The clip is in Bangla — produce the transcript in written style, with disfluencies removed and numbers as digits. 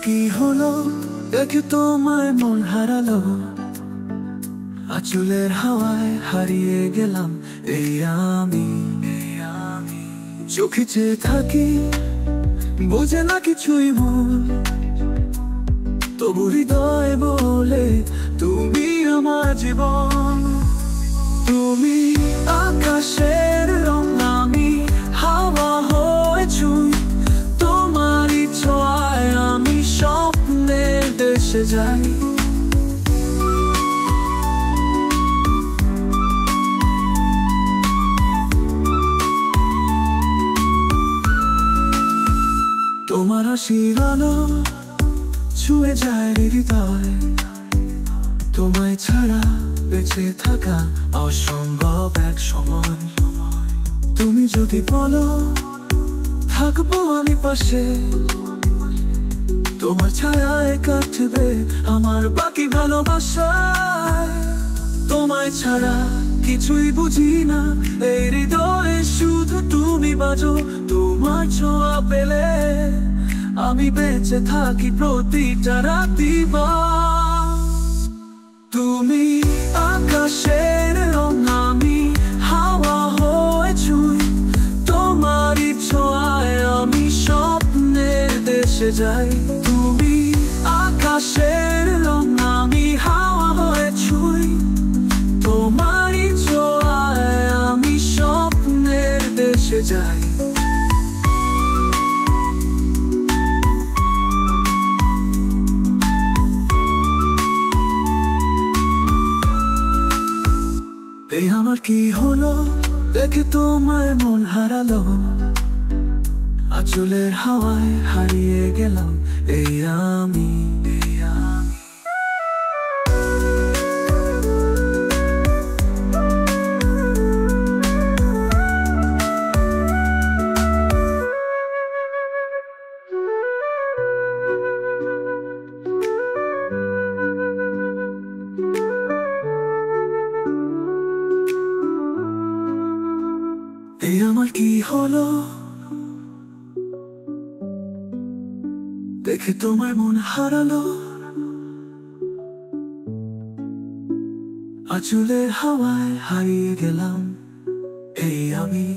কি হলো দেখে তোমায় মন হারালো, আঁচলের হাওয়ায় হারিয়ে গেলাম এই আমি। চোখে চেয়ে থাকি বোঝে না কিছুই মন, তবু হৃদয় বলে তুমি আমার জীবন। তুমি আকাশের রং, আমি হাওয়া হয়ে ছুঁই, তোমারই ছোঁয়ায় আমি স্বপ্নের দেশে যাই। তোমার হাসির আলো ছুঁয়ে যায় হৃদয়, তোমায় ছাড়া বেঁচে থাকা অসম্ভব এক সময়। তুমি যদি বলো থাকবো আমি পাশে, তোমার ছায়ায় কাটবে আমার বাকি ভালোবাসা। তোমায় ছাড়া কিছুই বুঝি না, এই হৃদয়ে শুধু তুমি বাজো। তোমার ছোঁয়া পেলে আমি বেঁচে থাকি প্রতিটা রাতি। তুমি আকাশের রং, আমি হাওয়া হয়ে ছুঁই, তোমারই ছোঁয়ায় আমি স্বপ্নের দেশে যাই। তুমি আকাশের রং, আমি হাওয়া হয়ে ছুঁই, তোমারই ছোঁয়ায় আমি স্বপ্নের দেশে যাই। এই আমার কি হলো দেখে তোমায় মন হারালো, আঁচলের হাওয়ায় হারিয়ে গেলাম এই আমি। এই আমার কি হলো দেখে তোমায় মন হারালো, আঁচলের হাওয়ায় হারিয়ে গেলাম এই আমি।